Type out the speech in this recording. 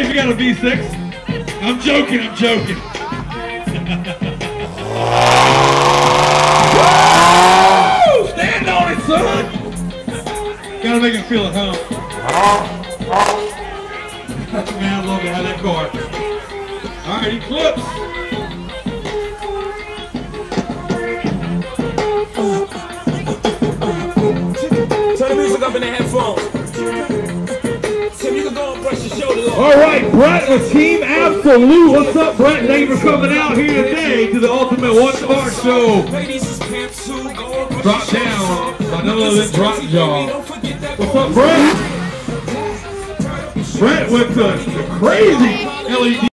okay if you got a V6. I'm joking, I'm joking. Woo! Stand on it, son! Gotta make him feel at home. Man, I'd love to have that car. Alright, Eclipse. Turn the music up in the headphones. Tim, you can go and brush your shoulders off. Alright, Brett with Team Absolute. What's up, Brett? Thank you for coming out here today to the Ultimate One Car Show. Drop down by none other than Drop Jaw. What's up, Brett? Brett with the crazy LED.